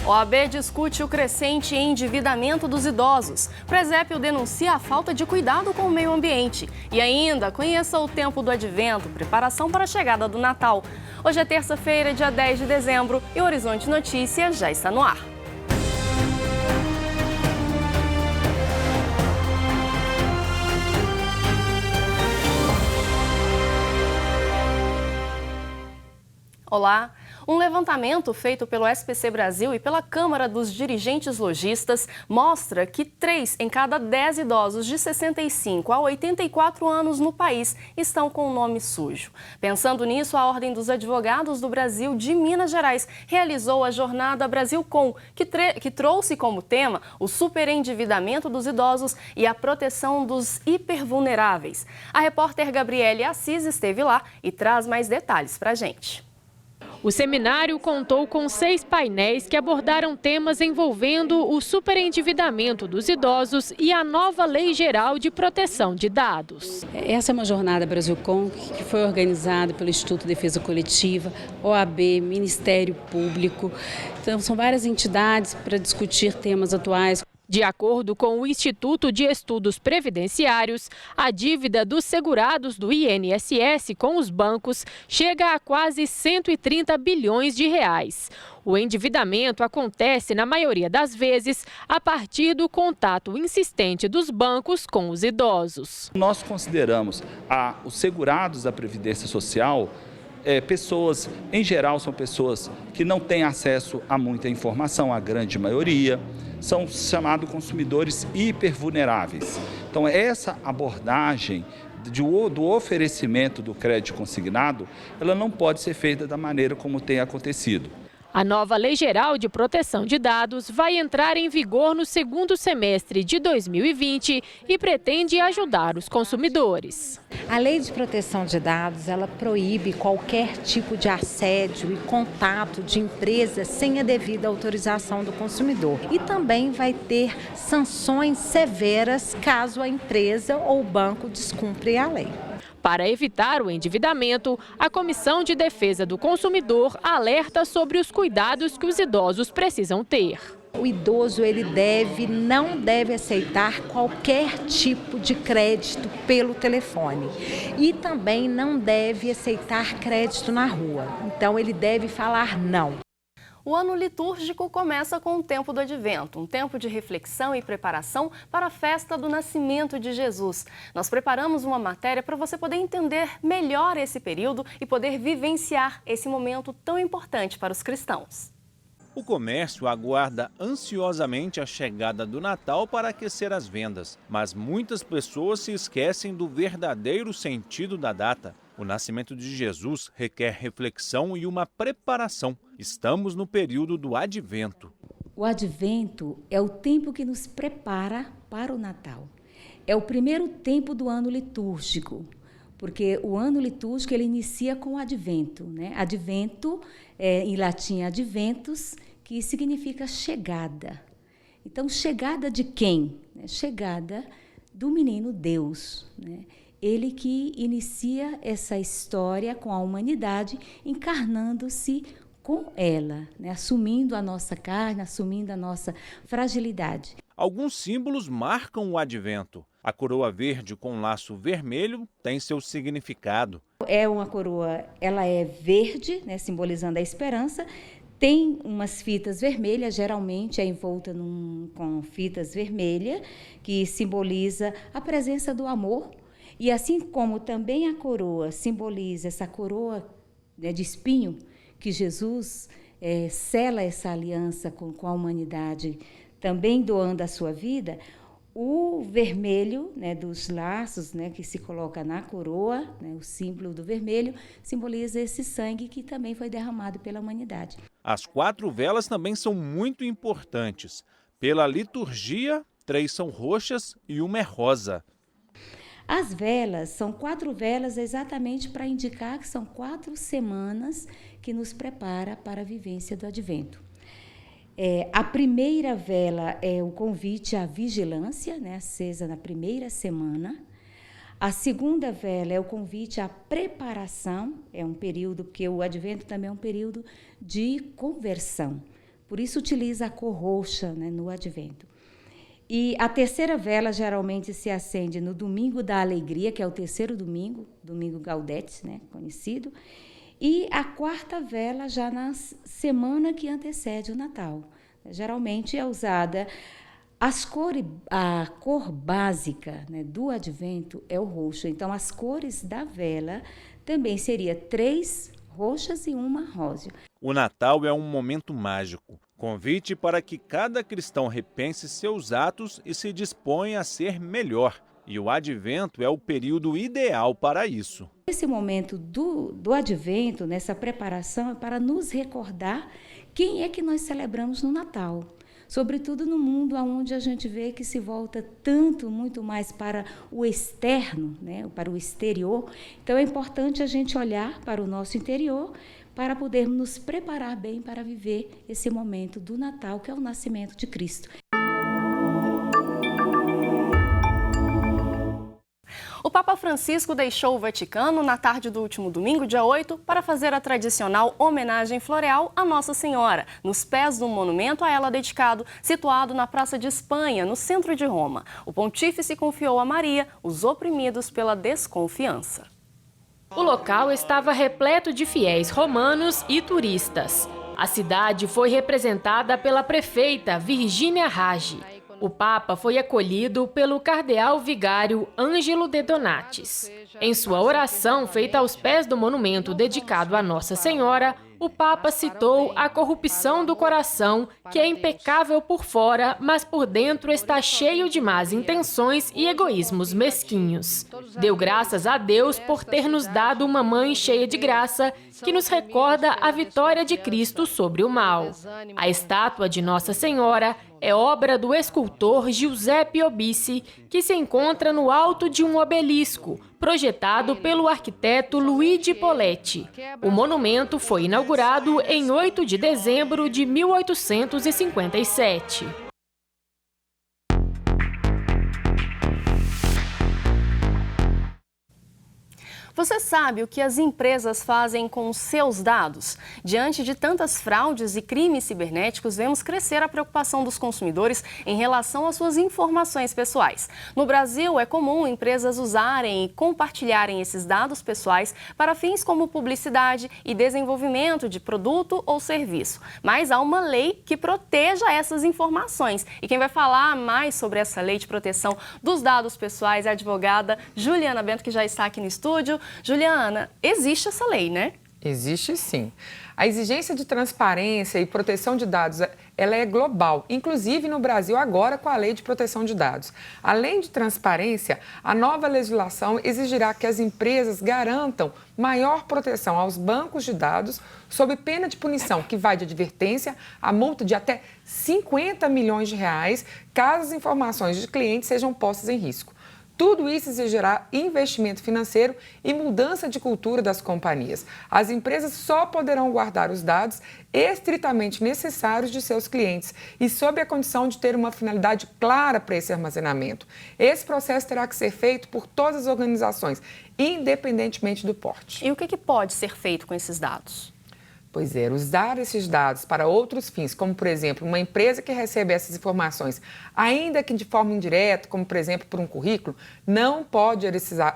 OAB discute o crescente endividamento dos idosos. Presépio denuncia a falta de cuidado com o meio ambiente. E ainda, conheça o tempo do advento, preparação para a chegada do Natal. Hoje é terça-feira, dia 10 de dezembro, e o Horizonte Notícias já está no ar. Olá! Um levantamento feito pelo SPC Brasil e pela Câmara dos Dirigentes Lojistas mostra que 3 em cada 10 idosos de 65 a 84 anos no país estão com o nome sujo. Pensando nisso, a Ordem dos Advogados do Brasil de Minas Gerais realizou a Jornada Brasilcom, que trouxe como tema o superendividamento dos idosos e a proteção dos hipervulneráveis. A repórter Gabriele Assis esteve lá e traz mais detalhes para a gente. O seminário contou com 6 painéis que abordaram temas envolvendo o superendividamento dos idosos e a nova Lei Geral de Proteção de Dados. Essa é uma jornada Brasilcom que foi organizada pelo Instituto Defesa Coletiva, OAB, Ministério Público. Então, são várias entidades para discutir temas atuais. De acordo com o Instituto de Estudos Previdenciários, a dívida dos segurados do INSS com os bancos chega a quase 130 bilhões de reais. O endividamento acontece, na maioria das vezes, a partir do contato insistente dos bancos com os idosos. Nós consideramos os segurados da Previdência Social pessoas, em geral, são pessoas que não têm acesso a muita informação, a grande maioria. São chamados consumidores hipervulneráveis. Então, essa abordagem do oferecimento do crédito consignado, ela não pode ser feita da maneira como tem acontecido. A nova Lei Geral de Proteção de Dados vai entrar em vigor no segundo semestre de 2020 e pretende ajudar os consumidores. A Lei de Proteção de Dados, ela proíbe qualquer tipo de assédio e contato de empresas sem a devida autorização do consumidor. E também vai ter sanções severas caso a empresa ou o banco descumpra a lei. Para evitar o endividamento, a Comissão de Defesa do Consumidor alerta sobre os cuidados que os idosos precisam ter. O idoso não deve aceitar qualquer tipo de crédito pelo telefone e também não deve aceitar crédito na rua. Então ele deve falar não. O ano litúrgico começa com o tempo do Advento, um tempo de reflexão e preparação para a festa do nascimento de Jesus. Nós preparamos uma matéria para você poder entender melhor esse período e poder vivenciar esse momento tão importante para os cristãos. O comércio aguarda ansiosamente a chegada do Natal para aquecer as vendas, mas muitas pessoas se esquecem do verdadeiro sentido da data. O nascimento de Jesus requer reflexão e uma preparação. Estamos no período do Advento. O Advento é o tempo que nos prepara para o Natal. É o primeiro tempo do ano litúrgico, porque o ano litúrgico ele inicia com o Advento, né? Advento, em latim adventus, que significa chegada. Então, chegada de quem? Chegada do menino Deus, né? Ele que inicia essa história com a humanidade, encarnando-se com ela, né? Assumindo a nossa carne, assumindo a nossa fragilidade. Alguns símbolos marcam o Advento. A coroa verde com laço vermelho tem seu significado. É uma coroa, ela é verde, né, simbolizando a esperança. Tem umas fitas vermelhas, geralmente é envolta com fitas vermelhas, que simboliza a presença do amor. E assim como também a coroa simboliza essa coroa, né, de espinho, que Jesus sela essa aliança com a humanidade, também doando a sua vida, o vermelho, né, dos laços, né, que se coloca na coroa, né, o símbolo do vermelho, simboliza esse sangue que também foi derramado pela humanidade. As 4 velas também são muito importantes. Pela liturgia, 3 são roxas e uma é rosa. As velas, são 4 velas exatamente para indicar que são 4 semanas que nos prepara para a vivência do Advento. A primeira vela é o convite à vigilância, né, acesa na primeira semana. A segunda vela é o convite à preparação, é um período, porque o Advento também é um período de conversão. Por isso utiliza a cor roxa, né, no advento. E a terceira vela geralmente se acende no domingo da alegria, que é o terceiro domingo, domingo Gaudete, né, conhecido, e a quarta vela já na semana que antecede o Natal. Geralmente é usada a cor básica, né, do advento é o roxo. Então, as cores da vela também seria 3 roxas e 1 rosa. O Natal é um momento mágico. Convite para que cada cristão repense seus atos e se disponha a ser melhor. E o Advento é o período ideal para isso. Esse momento do Advento, nessa preparação, é para nos recordar quem é que nós celebramos no Natal. Sobretudo no mundo onde a gente vê que se volta tanto, muito mais para o externo, né, para o exterior. Então é importante a gente olhar para o nosso interior para podermos nos preparar bem para viver esse momento do Natal, que é o nascimento de Cristo. O Papa Francisco deixou o Vaticano na tarde do último domingo, dia 8, para fazer a tradicional homenagem floreal à Nossa Senhora, nos pés do monumento a ela dedicado, situado na Praça de Espanha, no centro de Roma. O pontífice confiou a Maria os oprimidos pela desconfiança. O local estava repleto de fiéis romanos e turistas. A cidade foi representada pela prefeita Virgínia Raggi. O Papa foi acolhido pelo cardeal vigário Ângelo de Donatis. Em sua oração feita aos pés do monumento dedicado a Nossa Senhora, o Papa citou a corrupção do coração, que é impecável por fora, mas por dentro está cheio de más intenções e egoísmos mesquinhos. Deu graças a Deus por ter nos dado uma mãe cheia de graça, que nos recorda a vitória de Cristo sobre o mal. A estátua de Nossa Senhora é obra do escultor Giuseppe Obissi, que se encontra no alto de um obelisco, projetado pelo arquiteto Luigi Poletti. O monumento foi inaugurado em 8 de dezembro de 1857. Você sabe o que as empresas fazem com os seus dados? Diante de tantas fraudes e crimes cibernéticos, vemos crescer a preocupação dos consumidores em relação às suas informações pessoais. No Brasil, é comum empresas usarem e compartilharem esses dados pessoais para fins como publicidade e desenvolvimento de produto ou serviço. Mas há uma lei que proteja essas informações. E quem vai falar mais sobre essa lei de proteção dos dados pessoais é a advogada Juliana Bento, que já está aqui no estúdio. Juliana, existe essa lei, né? Existe sim. A exigência de transparência e proteção de dados, ela é global, inclusive no Brasil agora com a Lei de Proteção de Dados. Além de transparência, a nova legislação exigirá que as empresas garantam maior proteção aos bancos de dados sob pena de punição, que vai de advertência a multa de até 50 milhões de reais, caso as informações de clientes sejam postas em risco. Tudo isso exigirá investimento financeiro e mudança de cultura das companhias. As empresas só poderão guardar os dados estritamente necessários de seus clientes e sob a condição de ter uma finalidade clara para esse armazenamento. Esse processo terá que ser feito por todas as organizações, independentemente do porte. E o que pode ser feito com esses dados? Pois é, usar esses dados para outros fins, como, por exemplo, uma empresa que recebe essas informações, ainda que de forma indireta, como, por exemplo, por um currículo, não pode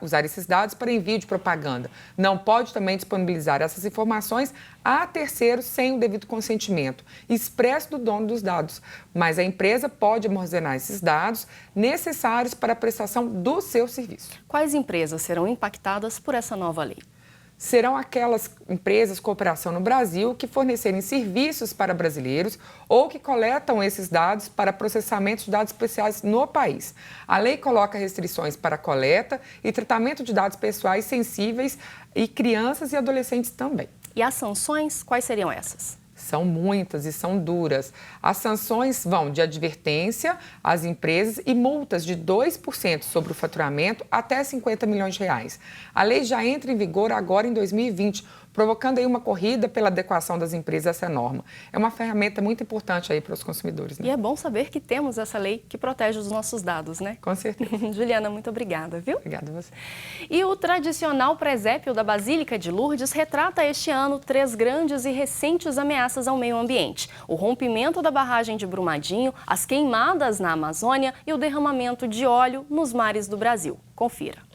usar esses dados para envio de propaganda. Não pode também disponibilizar essas informações a terceiros sem o devido consentimento expresso do dono dos dados. Mas a empresa pode armazenar esses dados necessários para a prestação do seu serviço. Quais empresas serão impactadas por essa nova lei? Serão aquelas empresas com operação no Brasil que fornecerem serviços para brasileiros ou que coletam esses dados para processamento de dados pessoais no país. A lei coloca restrições para coleta e tratamento de dados pessoais sensíveis e crianças e adolescentes também. E as sanções, quais seriam essas? São muitas e são duras. As sanções vão de advertência às empresas e multas de 2% sobre o faturamento até 50 milhões de reais. A lei já entra em vigor agora em 2020, provocando aí uma corrida pela adequação das empresas a essa norma. É uma ferramenta muito importante aí para os consumidores, né? E é bom saber que temos essa lei que protege os nossos dados, né? Com certeza. Juliana, muito obrigada, viu? Obrigada a você. E o tradicional presépio da Basílica de Lourdes retrata este ano 3 grandes e recentes ameaças ao meio ambiente: o rompimento da barragem de Brumadinho, as queimadas na Amazônia e o derramamento de óleo nos mares do Brasil. Confira.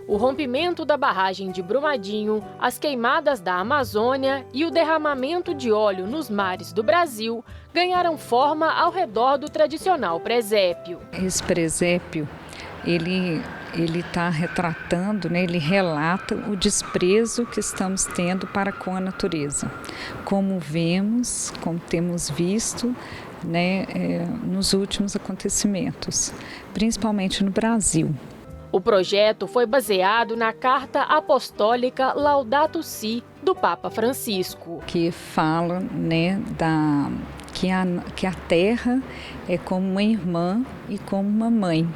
O rompimento da barragem de Brumadinho, as queimadas da Amazônia e o derramamento de óleo nos mares do Brasil ganharam forma ao redor do tradicional presépio. Esse presépio, ele está retratando, né, ele relata o desprezo que estamos tendo para com a natureza. Como temos visto, né, nos últimos acontecimentos, principalmente no Brasil. O projeto foi baseado na Carta Apostólica Laudato Si do Papa Francisco, que fala, né, que a terra é como uma irmã e como uma mãe.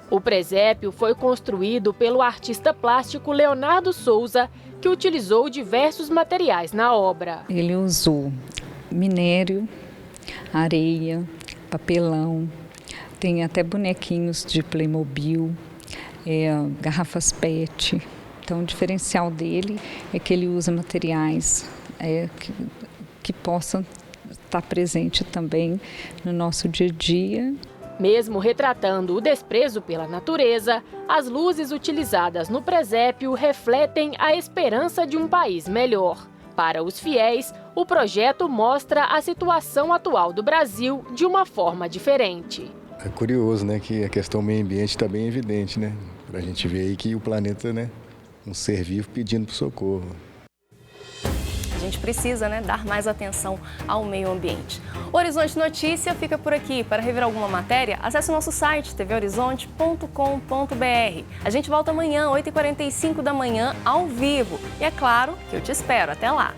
O presépio foi construído pelo artista plástico Leonardo Souza, que utilizou diversos materiais na obra. Ele usou minério, areia, papelão, tem até bonequinhos de Playmobil, garrafas PET. Então, o diferencial dele é que ele usa materiais que possam estar presente também no nosso dia a dia. Mesmo retratando o desprezo pela natureza, as luzes utilizadas no presépio refletem a esperança de um país melhor. Para os fiéis, o projeto mostra a situação atual do Brasil de uma forma diferente. É curioso, né, que a questão meio ambiente está bem evidente, né? Para a gente ver aí que o planeta, né, um ser vivo pedindo socorro. A gente precisa, né, dar mais atenção ao meio ambiente. O Horizonte Notícia fica por aqui. Para rever alguma matéria, acesse o nosso site tvhorizonte.com.br. A gente volta amanhã, 8h45 da manhã, ao vivo. E é claro que eu te espero. Até lá!